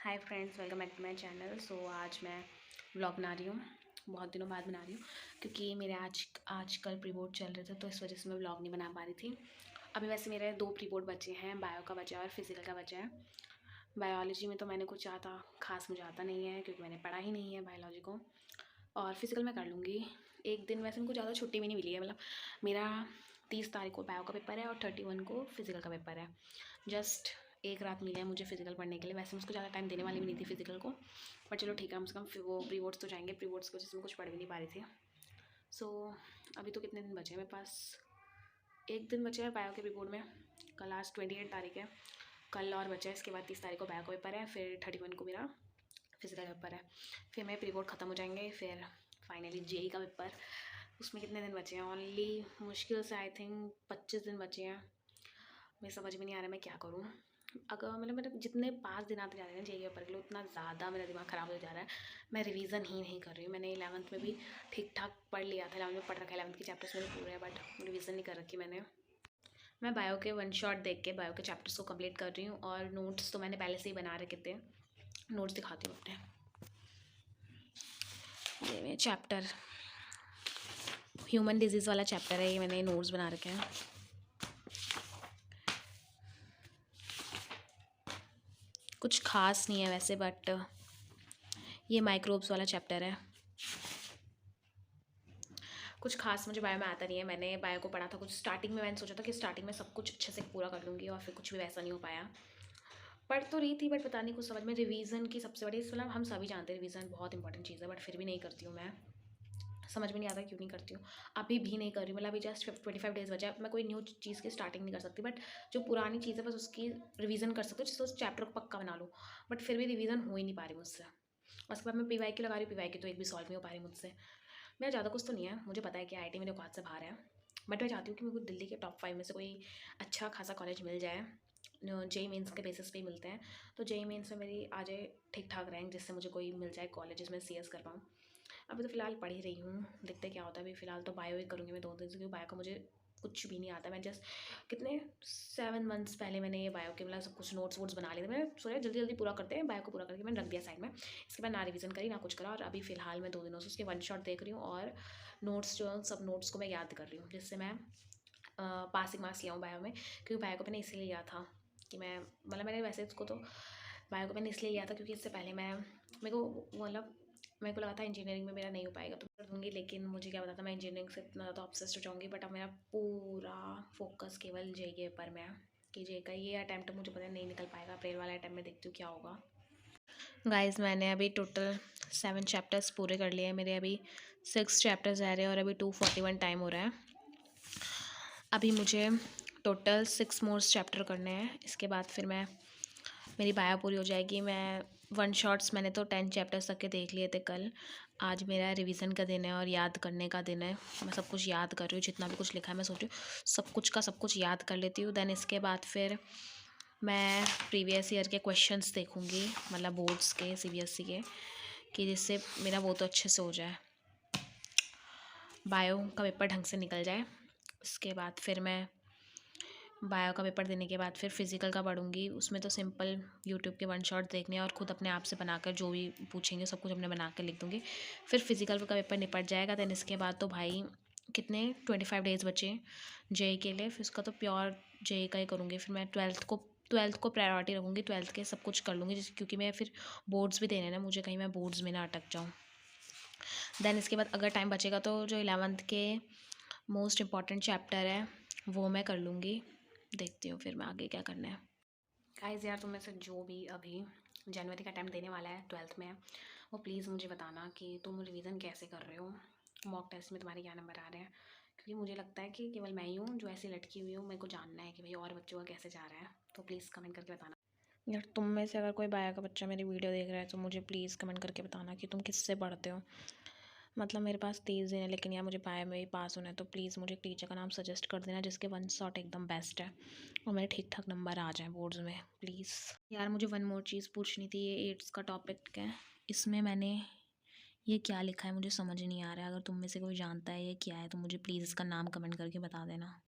Hi friends, welcome back to my channel. So आज मैं vlog बना रही हूँ, बहुत दिनों बाद बना रही हूँ क्योंकि मेरे आजकल प्री बोर्ड चल रहे थे, तो इस वजह से मैं व्लॉग नहीं बना पा रही थी। अभी वैसे मेरे 2 प्री बोर्ड बचे हैं, बायो का बचा है और फिज़िकल का बचा है। बायोलॉजी में तो मैंने कुछ ज़्यादा खास मुझे आता नहीं है क्योंकि मैंने पढ़ा ही नहीं है बायोलॉजी को, और फिज़िकल मैं कर लूँगी। एक दिन वैसे मुझे ज़्यादा छुट्टी भी नहीं मिली है, मतलब मेरा 30 तारीख को बायो का पेपर है और 31 को फिज़िकल का पेपर है। जस्ट एक रात मिला है मुझे फिज़िकल पढ़ने के लिए। वैसे मैं उसको ज़्यादा टाइम देने वाली भी नहीं थी फिज़िकल को, बट चलो ठीक है, कम से कम वो प्री बोर्ड्स तो जाएंगे। प्री बोर्ड्स की वजह से मैं कुछ पढ़ भी नहीं पा रही थी। सो अभी तो कितने दिन बचे हैं मेरे पास, एक दिन बचे है बायो के प्री बोर्ड में। कल आज 28 तारीख है, कल और बचा है। इसके बाद 30 तारीख को बायो का पेपर है, फिर 31 को मेरा फिज़िकल पेपर है। फिर मेरे प्री बोर्ड ख़त्म हो जाएंगे, फिर फाइनली जेई का पेपर। उसमें कितने दिन बचे हैं, ओनली मुश्किल से आई थिंक 25 दिन बचे हैं। मुझे समझ में नहीं आ रहा मैं क्या करूँ। अगर मतलब मेरे जितने 5 दिन आते जा रहे हैं जेईई पेपर के लिए, उतना ज़्यादा मेरा दिमाग ख़राब हो जा रहा है। मैं रिवीजन ही नहीं कर रही हूँ। मैंने 11th में भी ठीक ठाक पढ़ लिया था, 11th में पढ़ रखा है, 11th के चैप्टर्स मेरे पूरे हैं, बट रिवीजन नहीं कर रखी मैंने। मैं बायो के वन शॉट देख के बायो के चैप्टर्स को कंप्लीट कर रही हूँ, और नोट्स तो मैंने पहले से ही बना रखे थे। नोट्स दिखाती हूँ अपने, ये मेरे चैप्टर ह्यूमन डिजीज़ वाला चैप्टर है, ये मैंने नोट्स बना रखे हैं। कुछ खास नहीं है वैसे, बट ये माइक्रोब्स वाला चैप्टर है। कुछ खास मुझे बायो में आता नहीं है। मैंने बायो को पढ़ा था कुछ स्टार्टिंग में, मैंने सोचा था कि स्टार्टिंग में सब कुछ अच्छे से पूरा कर लूँगी, और फिर कुछ भी वैसा नहीं हो पाया। पढ़ तो रही थी, बट पता नहीं कुछ समझ में। रिवीजन की सबसे बड़ी, मतलब हम सभी जानते हैं रिवीजन बहुत इंपॉर्टेंट चीज़ है, बट फिर भी नहीं करती हूँ मैं। समझ में नहीं आता क्यों नहीं करती हूँ। अभी भी नहीं कर रही हूँ, मतलब अभी जस्ट 25 डेज़ बचा है। मैं कोई न्यू चीज़ की स्टार्टिंग नहीं कर सकती, बट जो पुरानी चीज़ है बस उसकी रिवीजन कर सकती हूँ, जिससे उस चैप्टर को पक्का बना लूँ। बट फिर भी रिवीजन हो ही नहीं पा रही मुझसे। और उसके बाद मैं पीवाईक्यू लगा रही हूँ, पीवाईक्यू तो एक भी सॉल्व नहीं हो पा रही मुझसे। मेरा ज़्यादा कुछ तो नहीं है, मुझे पता है कि आईआईटी मेरे औकात से बाहर है, बट मैं चाहती हूँ कि मेरे को दिल्ली के टॉप 5 में से कोई अच्छा खासा कॉलेज मिल जाए। जेई मेंस के बेसिस पे ही मिलते हैं, तो जेई मेंस में मेरी आ जाए ठीक ठाक रैंक, जिससे मुझे कोई मिल जाए कॉलेज जिसमें सीएस कर पाऊँ। अभी तो फ़िलहाल पढ़ ही रही हूँ, देखते क्या होता है। अभी फ़िलहाल तो बायो ही करूँगी मैं 2 दिन से, क्योंकि बायो का मुझे कुछ भी नहीं आता। मैं जस्ट कितने 7 मंथ्स पहले मैंने ये बायो के मतलब सब कुछ नोट्स वोट्स बना लिए थे। मैंने सोचा जल्दी जल्दी पूरा करते हैं, बायो को पूरा करके मैंने रख दिया साइड में। इसके बाद ना रिवीजन करी ना कुछ करा, और अभी फ़िलहाल मैं 2 दिनों से उसके वन शॉट देख रही हूँ, और नोट्स जो हैं सब नोट्स को मैं याद कर रही हूँ, जिससे मैं पासिंग मार्क्स लिया हूँ बायो में। क्योंकि बायो को मैंने इसलिए लिया था कि मैं, मतलब मैंने वैसे इसको तो बायो को मैंने इसलिए लिया था क्योंकि इससे पहले मैं, मेरे को मतलब मेरे को लगा था इंजीनियरिंग में मेरा नहीं हो पाएगा तो कर दूँगी, लेकिन मुझे क्या पता था मैं इंजीनियरिंग से इतना ज़्यादा ऑब्सेस्ड हो जाऊँगी। बट अब मेरा पूरा फोकस केवल जेई के ऊपर में है कि जेई का ये अटैम्प्ट मुझे पता नहीं निकल पाएगा। अप्रैल वाला अटैम्प्ट में देखती हूँ क्या होगा। गाइस मैंने अभी टोटल 7 चैप्टर्स पूरे कर लिए हैं। मेरे अभी 6 चैप्टर्स रह रहे हैं, और अभी 2:41 टाइम हो रहा है। अभी मुझे टोटल 6 मोर चैप्टर करने हैं। इसके बाद फिर मेरी बायो पूरी हो जाएगी। मैं वन शॉट्स मैंने तो 10 चैप्टर्स तक के देख लिए थे कल। आज मेरा रिवीजन का दिन है और याद करने का दिन है। मैं सब कुछ याद कर रही हूँ, जितना भी कुछ लिखा है मैं सोच रही हूँ सब कुछ याद कर लेती हूँ। देन इसके बाद फिर मैं प्रीवियस ईयर के क्वेश्चंस देखूँगी, मतलब बोर्ड्स के सीबीएसई के, कि जिससे मेरा वो तो अच्छे से हो जाए, बायो का पेपर ढंग से निकल जाए। उसके बाद फिर मैं बायो का पेपर देने के बाद फिर फिज़िकल का पढ़ूंगी। उसमें तो सिंपल यूट्यूब के वन शॉट देखने हैं, और ख़ुद अपने आप से बनाकर जो भी पूछेंगे सब कुछ अपने बना कर लिख दूँगी। फिर फिज़िकल का पेपर निपट जाएगा। दैन इसके बाद तो भाई कितने 25 डेज़ बचे जेई के लिए। फिर उसका तो प्योर जेई का ही करूँगी। फिर मैं ट्वेल्थ को प्रायोरिटी रखूँगी, 12th के सब कुछ कर लूँगी, क्योंकि मैं फिर बोर्ड्स भी देने ना, मुझे कहीं मैं बोर्ड्स में ना अटक जाऊँ। दैन इसके बाद अगर टाइम बचेगा तो जो 11th के मोस्ट इम्पॉर्टेंट चैप्टर है वो मैं कर लूँगी। देखती हूँ फिर मैं आगे क्या करना है। गाइस यार, तुम में से जो भी अभी जनवरी का टाइम देने वाला है 12th में, वो प्लीज़ मुझे बताना कि तुम रिवीजन कैसे कर रहे हो, मॉक टेस्ट में तुम्हारे क्या नंबर आ रहे हैं। क्योंकि मुझे लगता है कि केवल मैं ही हूँ जो ऐसी लटकी हुई हूँ। मेरे को जानना है कि भाई और बच्चों का कैसे जा रहा है, तो प्लीज़ कमेंट करके बताना। यार तुम में से अगर कोई बायो का बच्चा मेरी वीडियो देख रहा है तो मुझे प्लीज़ कमेंट करके बताना कि तुम किससे पढ़ते हो। मतलब मेरे पास 30 दिन है, लेकिन यार मुझे बायो में ही पास होना है, तो प्लीज़ मुझे एक टीचर का नाम सजेस्ट कर देना जिसके वन शॉट एकदम बेस्ट है, और मेरे ठीक ठाक नंबर आ जाएँ बोर्ड्स में प्लीज़। यार मुझे वन मोर चीज़ पूछनी थी। ये एड्स का टॉपिक है, इसमें मैंने ये क्या लिखा है मुझे समझ नहीं आ रहा है। अगर तुम में से कोई जानता है ये क्या है तो मुझे प्लीज़ इसका नाम कमेंट करके बता देना।